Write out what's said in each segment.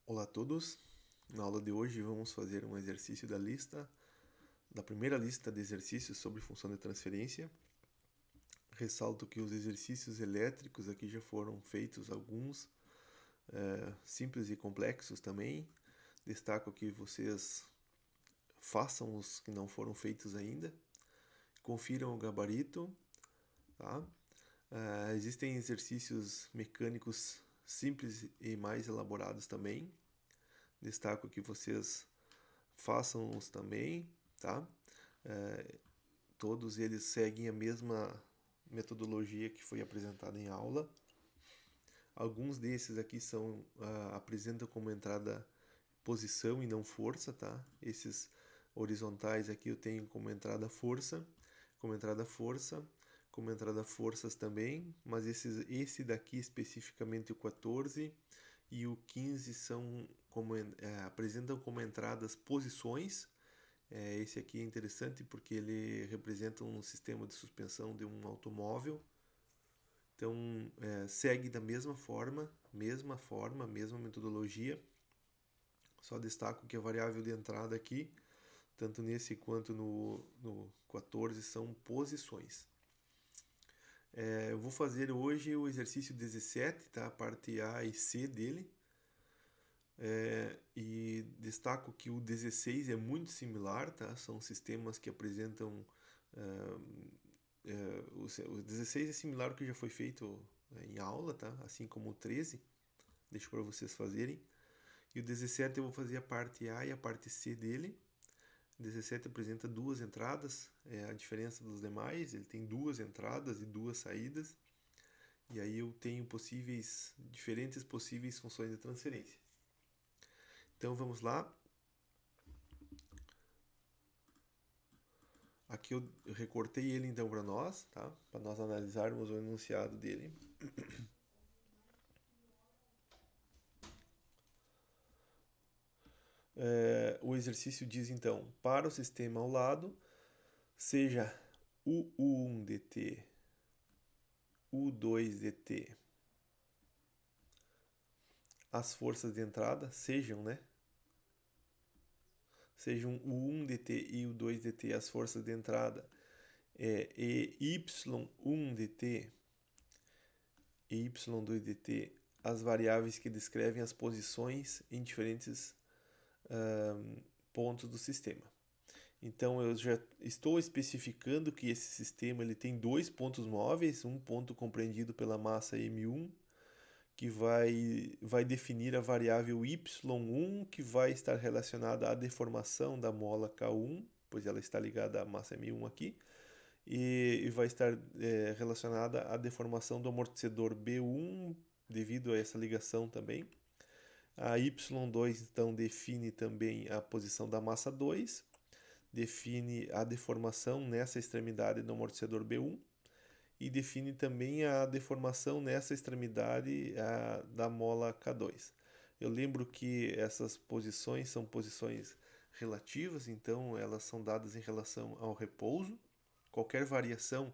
Olá a todos. Na aula de hoje vamos fazer um exercício da primeira lista de exercícios sobre função de transferência. Ressalto que os exercícios elétricos aqui já foram feitos alguns, simples e complexos também. Destaco que vocês façam os que não foram feitos ainda. Confiram o gabarito, tá? Existem exercícios mecânicos simples e mais elaborados também. Destaco que vocês façam-os também, tá? Todos eles seguem a mesma metodologia que foi apresentada em aula. Alguns desses aqui apresentam como entrada posição e não força, tá? Esses horizontais aqui eu tenho como entrada força, como entrada força, como entrada forças também, mas esse daqui especificamente o 14 e o 15 apresentam como entradas posições. Esse aqui é interessante porque ele representa um sistema de suspensão de um automóvel. Então, segue da mesma forma, mesma metodologia. Só destaco que a variável de entrada aqui, tanto nesse quanto no 14, são posições. Eu vou fazer hoje o exercício 17, tá? A parte A e C dele. E destaco que o 16 é muito similar, tá? São sistemas que apresentam. O 16 é similar ao que já foi feito em aula, tá? Assim como o 13. Deixo para vocês fazerem. E o 17 eu vou fazer a parte A e a parte C dele. O 17 apresenta duas entradas, a diferença dos demais. Ele tem duas entradas e duas saídas. E aí eu tenho diferentes possíveis funções de transferência. Então vamos lá. Aqui eu recortei ele então para nós, tá? Para nós analisarmos o enunciado dele. O exercício diz então, para o sistema ao lado, seja o U1 dt, U2 dt, as forças de entrada sejam, né? Sejam o 1 dt e o 2 dt as forças de entrada, e y1 dt e y2 dt as variáveis que descrevem as posições em diferentes pontos do sistema. Então eu já estou especificando que esse sistema ele tem dois pontos móveis, um ponto compreendido pela massa m1, que vai definir a variável y1, que vai estar relacionada à deformação da mola K1, pois ela está ligada à massa m1 aqui, e vai estar relacionada à deformação do amortecedor B1, devido a essa ligação também. A y2 então define também a posição da massa 2, define a deformação nessa extremidade do amortecedor B1 e define também a deformação nessa extremidade da mola K2. Eu lembro que essas posições são posições relativas, então elas são dadas em relação ao repouso. Qualquer variação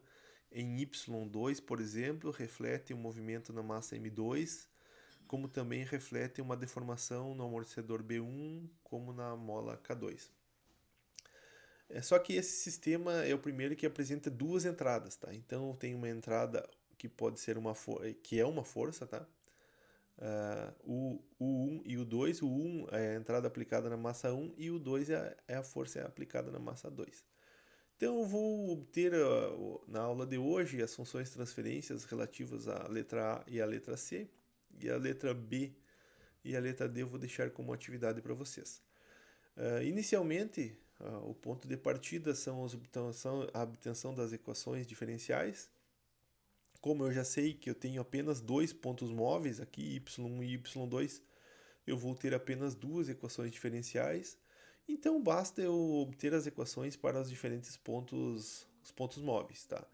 em y2, por exemplo, reflete um movimento na massa m2, como também reflete uma deformação no amortecedor B1, como na mola K2. Só que esse sistema é o primeiro que apresenta duas entradas, tá? Então tem uma entrada que pode ser que é uma força, tá? O 1 e o 2, o 1 é a entrada aplicada na massa 1 e o 2 é a força aplicada na massa 2. Então eu vou obter na aula de hoje as funções de transferências relativas à letra A e à letra C, e a letra B e a letra D eu vou deixar como atividade para vocês. Inicialmente, o ponto de partida são a obtenção das equações diferenciais. Como eu já sei que eu tenho apenas dois pontos móveis aqui, y1 e y2, eu vou ter apenas duas equações diferenciais. Então basta eu obter as equações para os diferentes os pontos móveis, tá?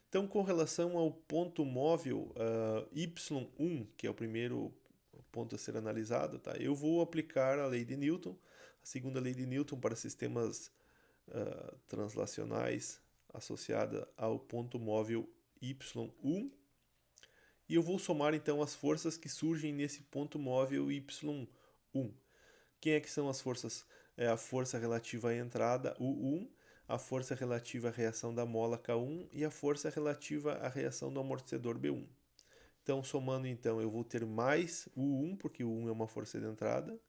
Então, com relação ao ponto móvel y1, que é o primeiro ponto a ser analisado, tá? Eu vou aplicar a lei de Newton, a segunda lei de Newton para sistemas translacionais associada ao ponto móvel y1, e eu vou somar então as forças que surgem nesse ponto móvel y1 1. Quem é que são as forças? É a força relativa à entrada, U1, a força relativa à reação da mola, K1, e a força relativa à reação do amortecedor, B1. Então, somando, então, eu vou ter mais U1, porque U1 é uma força de entrada,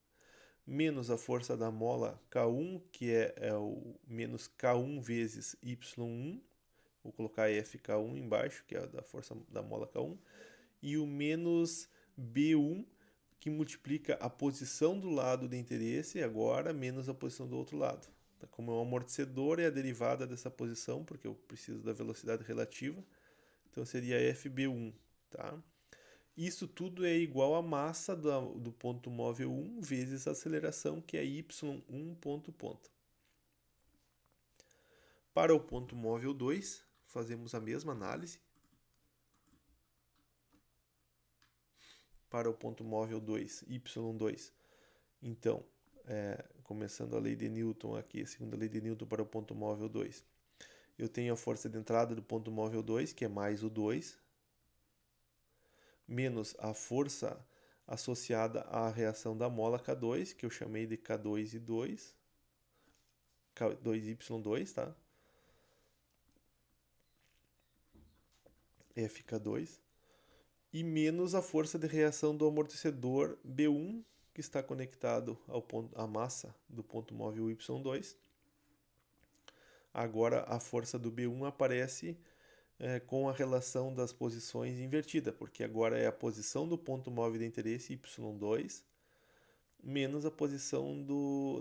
menos a força da mola K1, que é o menos K1 vezes Y1, vou colocar FK1 embaixo, que é a da força da mola K1, e o menos B1, que multiplica a posição do lado de interesse agora menos a posição do outro lado. Como é um amortecedor, é a derivada dessa posição, porque eu preciso da velocidade relativa, então seria FB1, tá? Isso tudo é igual à massa do ponto móvel 1 vezes a aceleração, que é y1 ponto ponto. Para o ponto móvel 2, fazemos a mesma análise. Para o ponto móvel 2, y2. Então, começando a lei de Newton aqui, a segunda lei de Newton para o ponto móvel 2. Eu tenho a força de entrada do ponto móvel 2, que é mais o 2, menos a força associada à reação da mola K2, que eu chamei de K2 e 2, K2Y2, tá? FK2, e menos a força de reação do amortecedor B1, que está conectado à massa do ponto móvel Y2. Agora a força do B1 aparece com a relação das posições invertida, porque agora é a posição do ponto móvel de interesse Y2 menos a posição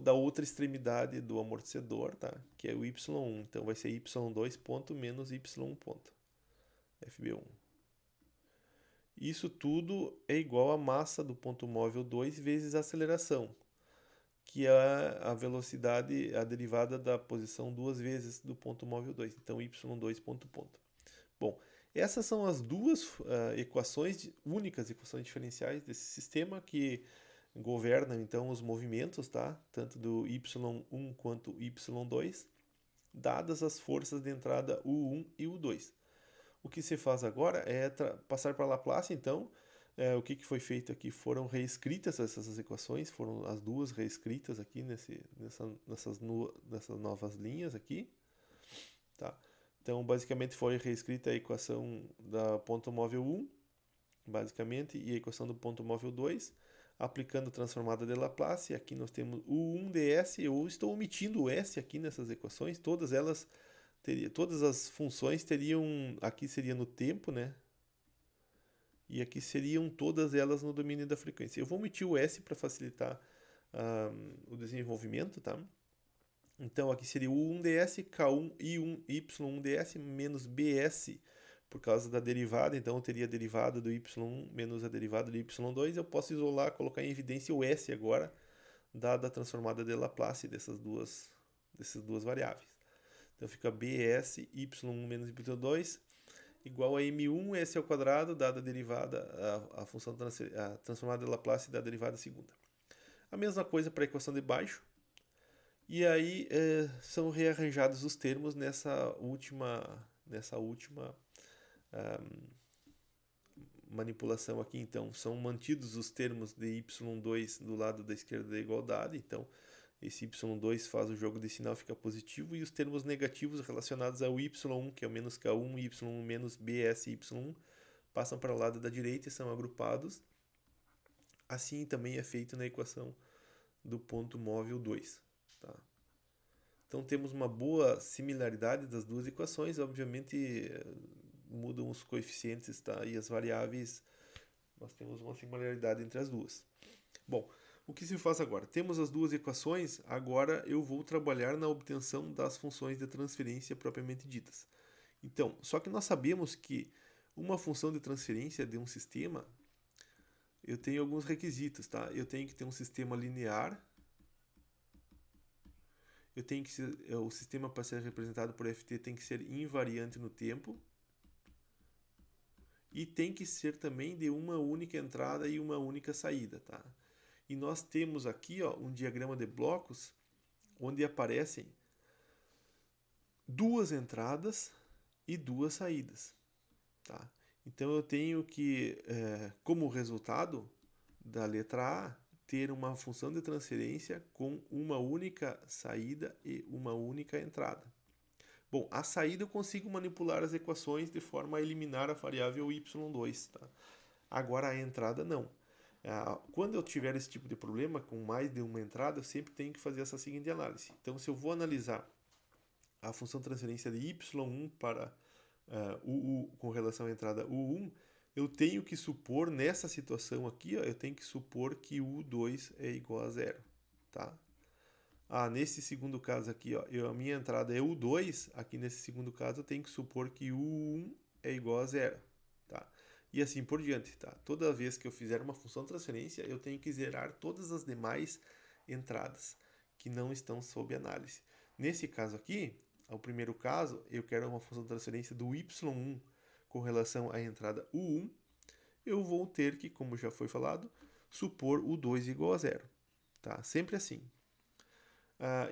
da outra extremidade do amortecedor, tá? Que é o Y1. Então vai ser Y2 ponto menos Y1 ponto, FB1. Isso tudo é igual à massa do ponto móvel 2 vezes a aceleração, que é a velocidade, a derivada da posição duas vezes do ponto móvel 2. Então, y2 ponto ponto. Bom, essas são as duas únicas equações diferenciais desse sistema que governam, então, os movimentos, tá? Tanto do y1 quanto y2, dadas as forças de entrada U1 e U2. O que se faz agora é passar para Laplace, então, o que foi feito aqui? Foram reescritas essas equações, foram as duas reescritas aqui nessas novas linhas aqui, tá? Então, basicamente, foi reescrita a equação da ponto móvel 1, basicamente, e a equação do ponto móvel 2, aplicando a transformada de Laplace. Aqui nós temos U1 ds, eu estou omitindo o S aqui nessas equações, todas as funções teriam, aqui seria no tempo, né? E aqui seriam todas elas no domínio da frequência. Eu vou omitir o S para facilitar o desenvolvimento, tá? Então aqui seria U1 ds, K1 I1 Y1 ds menos BS, por causa da derivada. Então eu teria a derivada do Y1 menos a derivada do Y2. Eu posso isolar, colocar em evidência o S agora, dada a transformada de Laplace dessas duas variáveis. Então fica BS Y1 menos Y2 igual a M1 S ao quadrado, dada a derivada, a função transformada de Laplace da derivada segunda. A mesma coisa para a equação de baixo. E aí são rearranjados os termos nessa última manipulação aqui. Então, são mantidos os termos de y2 do lado da esquerda da igualdade. Então, esse y2 faz o jogo de sinal, fica positivo, e os termos negativos relacionados ao y1, que é o menos k1, y1 menos bs y1, passam para o lado da direita e são agrupados. Assim também é feito na equação do ponto móvel 2. Tá? Então temos uma boa similaridade das duas equações, obviamente mudam os coeficientes, tá? E as variáveis, nós temos uma similaridade entre as duas. Bom, o que se faz agora? Temos as duas equações, agora eu vou trabalhar na obtenção das funções de transferência propriamente ditas. Então, só que nós sabemos que uma função de transferência de um sistema, eu tenho alguns requisitos, tá? Eu tenho que ter um sistema linear, o sistema para ser representado por ft tem que ser invariante no tempo, e tem que ser também de uma única entrada e uma única saída, tá? E nós temos aqui, ó, um diagrama de blocos onde aparecem duas entradas e duas saídas, tá? Então eu tenho que, como resultado da letra A, ter uma função de transferência com uma única saída e uma única entrada. Bom, a saída eu consigo manipular as equações de forma a eliminar a variável y2, tá? Agora a entrada não. Quando eu tiver esse tipo de problema com mais de uma entrada, eu sempre tenho que fazer essa seguinte análise. Então, se eu vou analisar a função transferência de y1 para UU com relação à entrada U1, eu tenho que supor, nessa situação aqui, ó, eu tenho que supor que U2 é igual a zero, tá? Nesse segundo caso aqui, ó, a minha entrada é U2, aqui nesse segundo caso eu tenho que supor que U1 é igual a zero, tá? E assim por diante, tá? Toda vez que eu fizer uma função de transferência, eu tenho que zerar todas as demais entradas que não estão sob análise. Nesse caso aqui, o primeiro caso, eu quero uma função de transferência do y1 com relação à entrada U1, eu vou ter que, como já foi falado, supor U2 igual a zero, tá? Sempre assim.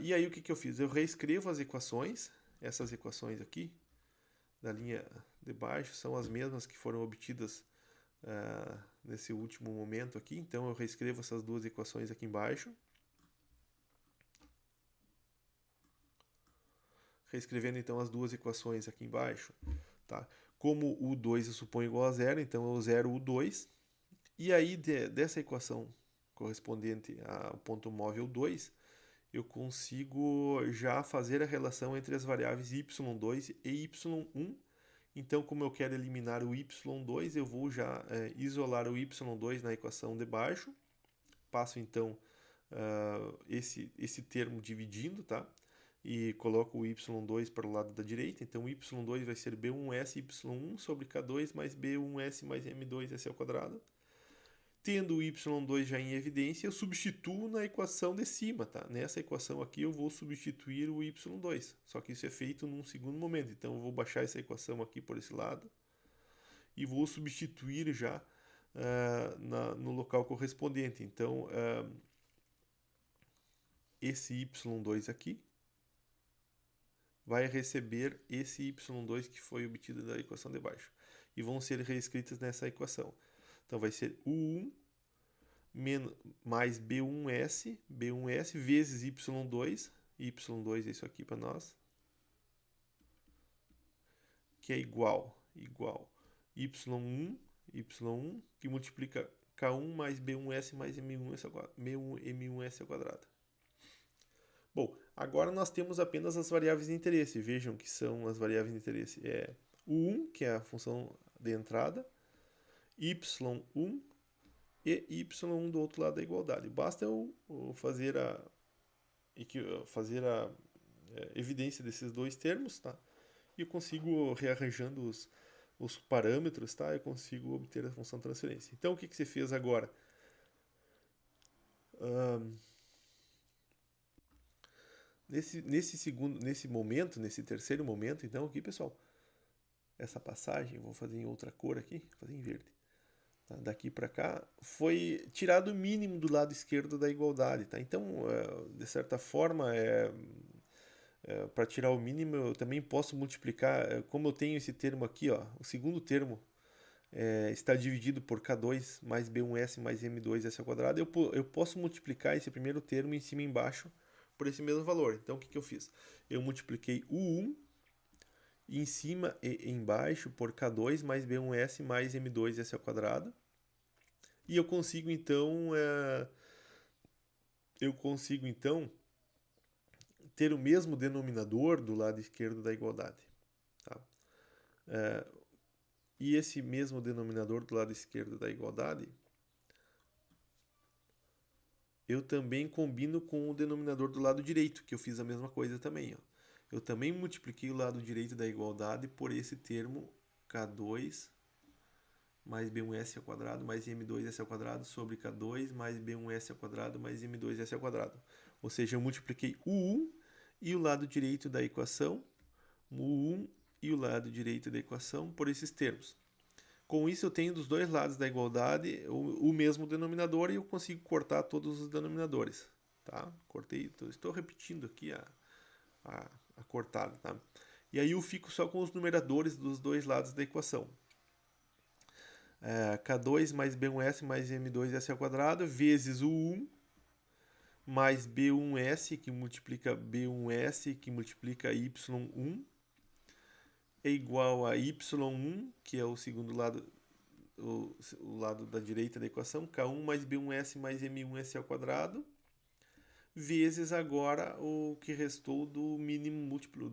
E aí o que eu fiz? Eu reescrevo as equações, essas equações aqui, da linha de baixo, são as mesmas que foram obtidas nesse último momento aqui, então eu reescrevo essas duas equações aqui embaixo. Reescrevendo então as duas equações aqui embaixo, tá? Como o 2 eu suponho igual a zero, então eu zero o 2, e aí dessa equação correspondente ao ponto móvel 2, eu consigo já fazer a relação entre as variáveis y2 e y1. Então, como eu quero eliminar o y2, eu vou já isolar o y2 na equação de baixo. Passo então esse termo dividindo, tá? E coloco o y2 para o lado da direita. Então, y2 vai ser b1s y1 sobre k2 mais b1s mais m2s ao quadrado. Tendo o y2 já em evidência, eu substituo na equação de cima, tá? Nessa equação aqui eu vou substituir o y2, só que isso é feito num segundo momento. Então eu vou baixar essa equação aqui por esse lado e vou substituir já no local correspondente. Então esse y2 aqui vai receber esse y2 que foi obtido da equação de baixo e vão ser reescritas nessa equação. Então vai ser U1 mais B1S vezes Y2 é isso aqui para nós, que é igual Y1 que multiplica K1 mais B1S mais M1S ao quadrado. Bom, agora nós temos apenas as variáveis de interesse. Vejam que são as variáveis de interesse. U1, que é a função de entrada, Y1 e y1 do outro lado da igualdade. Basta eu fazer a evidência desses dois termos, tá? E eu consigo, rearranjando os parâmetros, tá? Eu consigo obter a função de transferência. Então, o que você fez agora? Nesse momento, nesse terceiro momento, então, aqui, pessoal, essa passagem, eu vou fazer em outra cor aqui, vou fazer em verde. Tá? Daqui para cá, foi tirado o mínimo do lado esquerdo da igualdade. Tá? Então, de certa forma, para tirar o mínimo, eu também posso multiplicar, como eu tenho esse termo aqui, ó, o segundo termo está dividido por K2 mais B1S mais M2S ao quadrado, eu posso multiplicar esse primeiro termo em cima e embaixo por esse mesmo valor. Então, o que eu fiz? Eu multipliquei U1 em cima e embaixo por K2 mais B1S mais M2S ao quadrado. E eu consigo então ter o mesmo denominador do lado esquerdo da igualdade. Tá? E esse mesmo denominador do lado esquerdo da igualdade, eu também combino com o denominador do lado direito, que eu fiz a mesma coisa também. Ó. Eu também multipliquei o lado direito da igualdade por esse termo K2 mais B1S ao quadrado mais M2S ao quadrado sobre K2 mais B1S ao quadrado mais M2S ao quadrado. Ou seja, eu multipliquei o 1 e o lado direito da equação, o 1 e o lado direito da equação por esses termos. Com isso eu tenho dos dois lados da igualdade o mesmo denominador e eu consigo cortar todos os denominadores. Tá? Cortei, estou repetindo aqui a cortada. Tá? E aí eu fico só com os numeradores dos dois lados da equação. K2 mais B1S mais M2S ao quadrado vezes o 1 mais B1S que multiplica B1S que multiplica Y1 é igual a Y1, que é o segundo lado, o lado da direita da equação, K1 mais B1S mais M1S ao quadrado, vezes agora o que restou do mínimo múltiplo,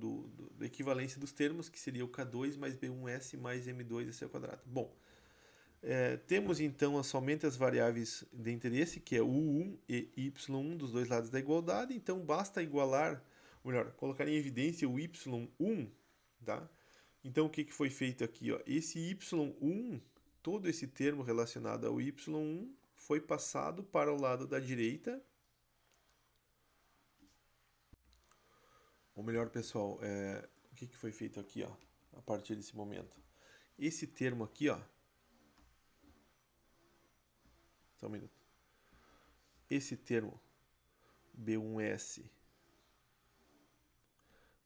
da equivalência dos termos, que seria o K2 mais B1S mais M2S ao quadrado. Bom, temos então somente as variáveis de interesse, que é U1 e Y1 dos dois lados da igualdade, então basta igualar, ou melhor, colocar em evidência o Y1, tá? Então, o que foi feito aqui? Ó? Esse y1, todo esse termo relacionado ao y1, foi passado para o lado da direita. Ou melhor, pessoal, o que foi feito aqui, ó, a partir desse momento? Esse termo aqui, ó, só um minuto. Esse termo B1S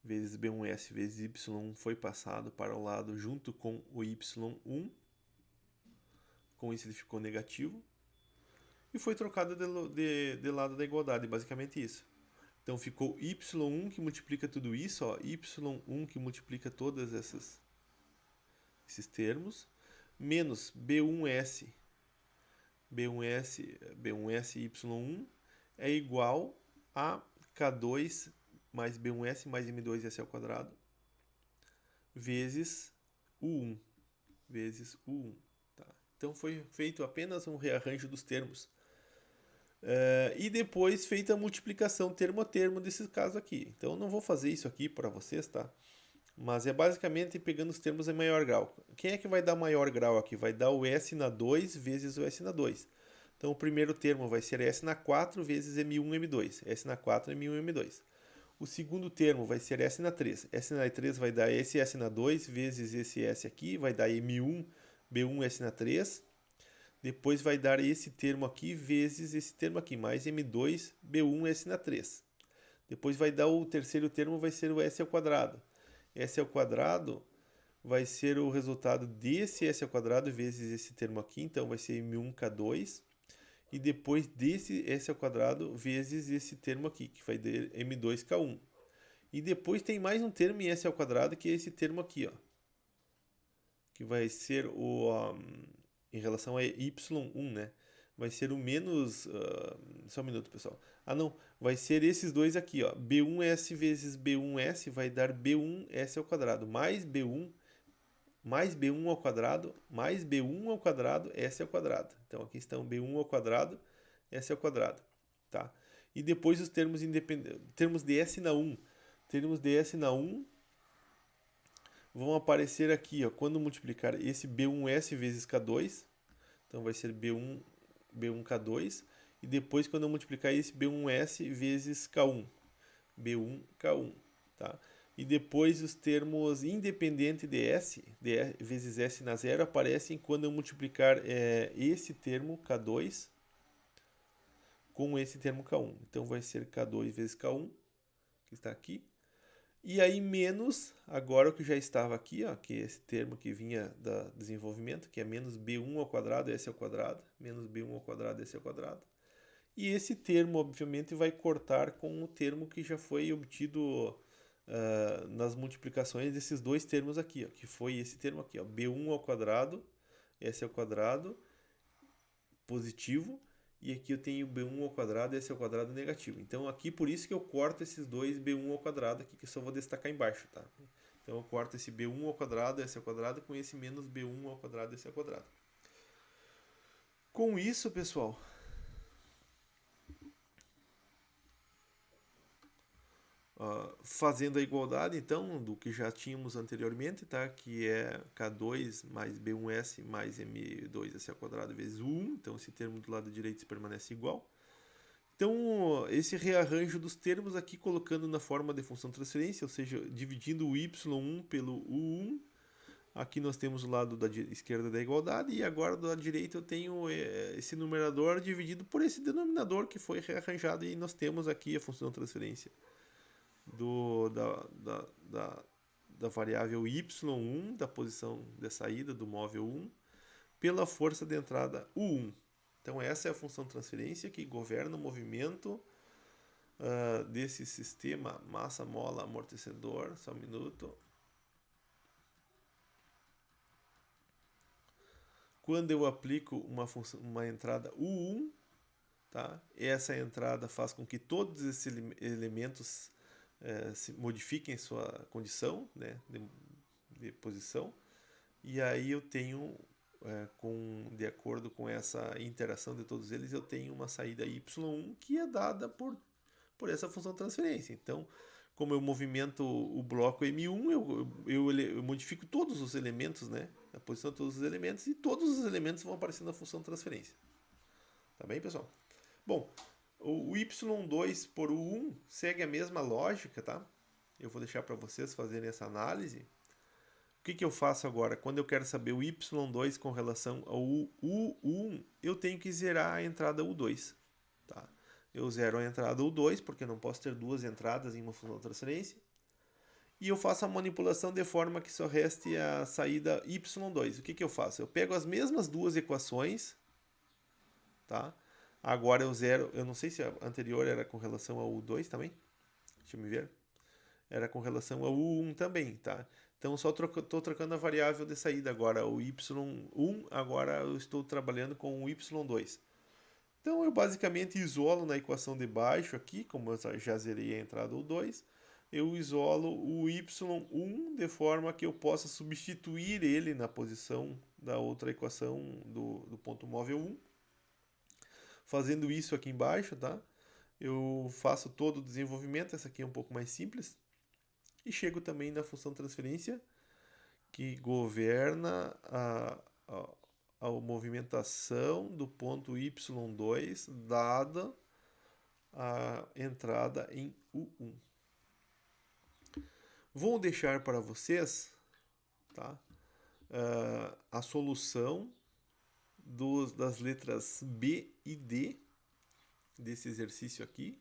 vezes B1S vezes Y1 foi passado para o lado junto com o Y1. Com isso ele ficou negativo. E foi trocado de lado da igualdade, basicamente isso. Então ficou Y1 que multiplica tudo isso, ó, Y1 que multiplica todos esses termos, menos B1S, B1S Y1 é igual a K2 mais B1S mais M2S ao quadrado vezes U1, Tá? Então foi feito apenas um rearranjo dos termos. E depois feita a multiplicação termo a termo desses casos aqui. Então eu não vou fazer isso aqui para vocês, tá? Mas é basicamente pegando os termos em maior grau. Quem é que vai dar maior grau aqui? Vai dar o S na 2 vezes o S na 2. Então o primeiro termo vai ser S na 4 vezes M1, M2. S na 4, M1, M2. O segundo termo vai ser S na 3. S na 3 vai dar esse S na 2 vezes esse S aqui. Vai dar M1, B1, S na 3. Depois vai dar esse termo aqui vezes esse termo aqui, mais M2, B1, S na 3. Depois vai dar o terceiro termo, vai ser o S ao quadrado. S ao quadrado vai ser o resultado desse S ao quadrado vezes esse termo aqui, então vai ser M1K2. E depois desse S ao quadrado vezes esse termo aqui, que vai dar M2K1. E depois tem mais um termo em S ao quadrado, que é esse termo aqui, ó. Que vai ser em relação a Y1, né? Vai ser o menos... só um minuto, pessoal. Não. Vai ser esses dois aqui, ó. B1S vezes B1S vai dar B1S ao quadrado. Mais B1 ao quadrado, mais B1 ao quadrado, S ao quadrado. Então, aqui estão B1 ao quadrado, S ao quadrado. Tá? E depois os termos independentes... Termos de S na 1. Termos de S na 1 vão aparecer aqui, ó, quando multiplicar esse B1S vezes K2, então vai ser B1K2, e depois quando eu multiplicar esse B1S vezes K1, B1K1, tá? E depois os termos independente de S, vezes S na 0, aparecem quando eu multiplicar esse termo K2 com esse termo K1. Então vai ser K2 vezes K1, que está aqui. E aí menos, agora o que já estava aqui, ó, que é esse termo que vinha do desenvolvimento, que é menos B1 ao quadrado, S ao quadrado, menos B1 ao quadrado, S ao quadrado. E esse termo, obviamente, vai cortar com o termo que já foi obtido nas multiplicações desses dois termos aqui, ó, que foi esse termo aqui, ó, B1 ao quadrado, S ao quadrado, positivo, e aqui eu tenho B1 ao quadrado e S ao quadrado negativo. Então aqui por isso que eu corto esses dois B1 ao quadrado aqui, que eu só vou destacar embaixo, tá? Então eu corto esse B1 ao quadrado, S ao quadrado, com esse menos B1 ao quadrado, S ao quadrado. Com isso, pessoal, fazendo a igualdade, então, do que já tínhamos anteriormente, tá? Que é K2 mais B1S mais M2S ao quadrado vezes 1. Então, esse termo do lado direito permanece igual. Então, esse rearranjo dos termos aqui, colocando na forma de função de transferência, ou seja, dividindo o y1 pelo u1. Aqui nós temos o lado da esquerda da igualdade, e agora do lado direito eu tenho esse numerador dividido por esse denominador que foi rearranjado, e nós temos aqui a função de transferência da variável y1, da posição de saída do móvel 1, pela força de entrada U1. Então essa é a função transferência que governa o movimento desse sistema massa, mola, amortecedor. Só um minuto. Quando eu aplico uma entrada U1, tá? Essa entrada faz com que todos esses elementos se modifiquem sua condição, né, de posição, e aí eu tenho, de acordo com essa interação de todos eles, eu tenho uma saída Y1 que é dada por essa função de transferência. Então, como eu movimento o bloco M1, eu modifico todos os elementos, né, a posição de todos os elementos, e todos os elementos vão aparecer na função de transferência. Tá bem, pessoal? Bom, o Y2 por U1 segue a mesma lógica, tá? Eu vou deixar para vocês fazerem essa análise. O que eu faço agora? Quando eu quero saber o Y2 com relação ao U1, eu tenho que zerar a entrada U2. Tá? Eu zero a entrada U2, porque eu não posso ter duas entradas em uma função de transferência. E eu faço a manipulação de forma que só reste a saída Y2. O que eu faço? Eu pego as mesmas duas equações, tá? Agora eu zero, eu não sei se a anterior era com relação ao U2 também. Deixa eu me ver. Era com relação ao U1 também, tá? Então só estou trocando a variável de saída agora, o Y1, agora eu estou trabalhando com o Y2. Então eu basicamente isolo na equação de baixo aqui, como eu já zerei a entrada U2, eu isolo o Y1 de forma que eu possa substituir ele na posição da outra equação do ponto móvel 1. Fazendo isso aqui embaixo, tá? Eu faço todo o desenvolvimento, essa aqui é um pouco mais simples, e chego também na função transferência, que governa a movimentação do ponto Y2, dada a entrada em U1. Vou deixar para vocês, tá, a solução das letras B e D desse exercício aqui,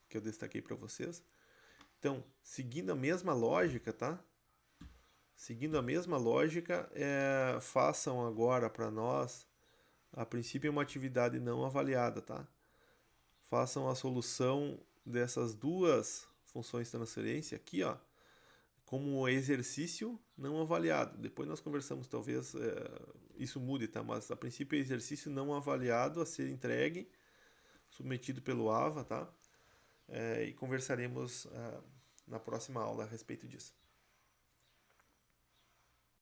que eu destaquei para vocês. Então, seguindo a mesma lógica, tá? Seguindo a mesma lógica, façam agora para nós, a princípio, uma atividade não avaliada, tá? Façam a solução dessas duas funções de transferência aqui, ó, como exercício não avaliado. Depois nós conversamos, talvez isso mude, tá? Mas a princípio é exercício não avaliado a ser entregue, submetido pelo AVA, tá? E conversaremos na próxima aula a respeito disso.